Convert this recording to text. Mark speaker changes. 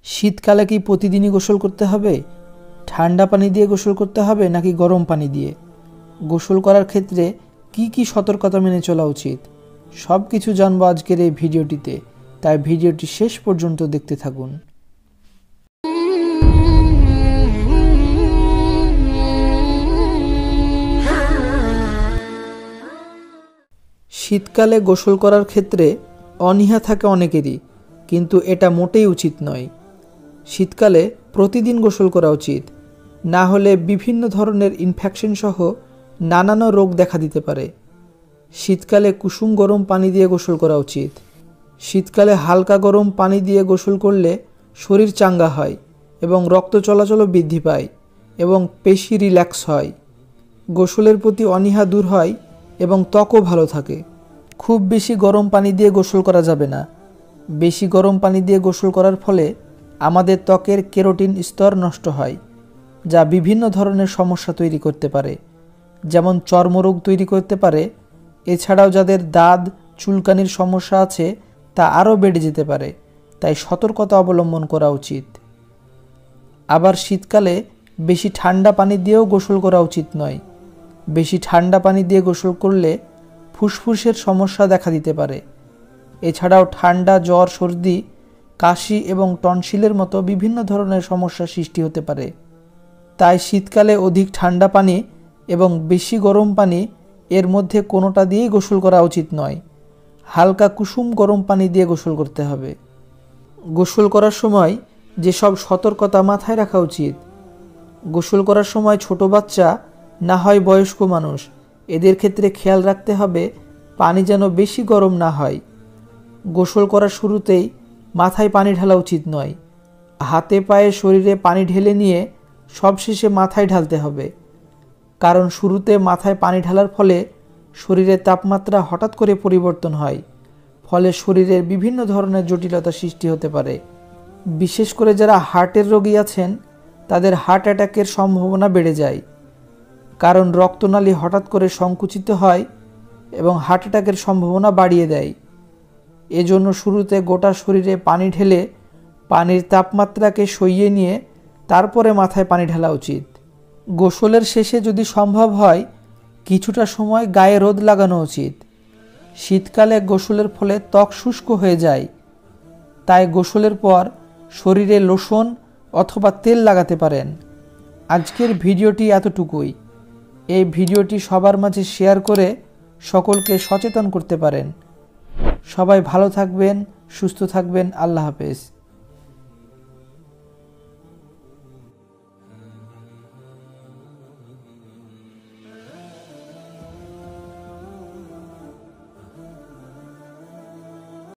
Speaker 1: শীতকালে কি প্রতিদিনই গোসল করতে হবে? ঠান্ডা পানি দিয়ে গোসল করতে হবে নাকি গরম পানি দিয়ে? গোসল করার ক্ষেত্রে কি কি সতর্কতা মেনে চলা উচিত? সব কিছু জানবো আজকের এই ভিডিওটিতে, তাই ভিডিওটি শেষ পর্যন্ত দেখতে থাকুন। শীতকালে গোসল করার ক্ষেত্রে অনীহা থাকে অনেকেরই, কিন্তু এটা মোটেই উচিত নয়। শীতকালে প্রতিদিন গোসল করা উচিত, না হলে বিভিন্ন ধরনের ইনফেকশন সহ নানান রোগ দেখা দিতে পারে। শীতকালে কুসুম গরম পানি দিয়ে গোসল করা উচিত। শীতকালে হালকা গরম পানি দিয়ে গোসল করলে শরীর চাঙ্গা হয় এবং রক্ত চলাচলও বৃদ্ধি পায় এবং পেশি রিল্যাক্স হয়। গোসলের প্রতি অনীহা দূর হয় এবং ত্বকও ভালো থাকে। খুব বেশি গরম পানি দিয়ে গোসল করা যাবে না। বেশি গরম পানি দিয়ে গোসল করার ফলে আমাদের ত্বকের কেরোটিন স্তর নষ্ট হয়, যা বিভিন্ন ধরনের সমস্যা তৈরি করতে পারে, যেমন চর্মরোগ তৈরি করতে পারে। এছাড়াও যাদের দাঁত চুলকানির সমস্যা আছে তা আরও বেড়ে যেতে পারে, তাই সতর্কতা অবলম্বন করা উচিত। আবার শীতকালে বেশি ঠান্ডা পানি দিয়েও গোসল করা উচিত নয়। বেশি ঠান্ডা পানি দিয়ে গোসল করলে ফুসফুসের সমস্যা দেখা দিতে পারে। এছাড়াও ঠান্ডা, জ্বর, সর্দি, কাশি এবং টনসিলের মতো বিভিন্ন ধরনের সমস্যা সৃষ্টি হতে পারে। তাই শীতকালে অধিক ঠান্ডা পানি এবং বেশি গরম পানি এর মধ্যে কোনোটা দিয়েই গোসল করা উচিত নয়। হালকা কুসুম গরম পানি দিয়ে গোসল করতে হবে। গোসল করার সময় যেসব সতর্কতা মাথায় রাখা উচিত: গোসল করার সময় ছোট বাচ্চা না হয় বয়স্ক মানুষ, এদের ক্ষেত্রে খেয়াল রাখতে হবে পানি যেন বেশি গরম না হয়। গোসল করার শুরুতেই মাথায় পানি ঢালা উচিত নয়। হাতে পায়ে শরীরে পানি ঢেলে নিয়ে সবশেষে মাথায় ঢালতে হবে, কারণ শুরুতে মাথায় পানি ঢালার ফলে শরীরের তাপমাত্রা হঠাৎ করে পরিবর্তন হয়, ফলে শরীরের বিভিন্ন ধরনের জটিলতা সৃষ্টি হতে পারে। বিশেষ করে যারা হার্টের রোগী আছেন তাদের হার্ট অ্যাটাকের সম্ভাবনা বেড়ে যায়, কারণ রক্তনালী হঠাৎ করে সংকুচিত হয় এবং হার্ট অ্যাটাকের সম্ভাবনা বাড়িয়ে দেয়। এজন্য শুরুতে গোটা শরীরে পানি ঢেলে পানির তাপমাত্রাকে সইয়ে নিয়ে তারপরে মাথায় পানি ঢালা উচিত। গোসলের শেষে যদি সম্ভব হয় কিছুটা সময় গায়ে রোদ লাগানো উচিত। শীতকালে গোসলের ফলে ত্বক শুষ্ক হয়ে যায়, তাই গোসলের পর শরীরে লোশন অথবা তেল লাগাতে পারেন। আজকের ভিডিওটি এতটুকুই। এই ভিডিওটি সবার মাঝে শেয়ার করে সকলকে সচেতন করতে পারেন। সবাই ভালো থাকবেন, সুস্থ থাকবেন। আল্লাহ হাফেজ।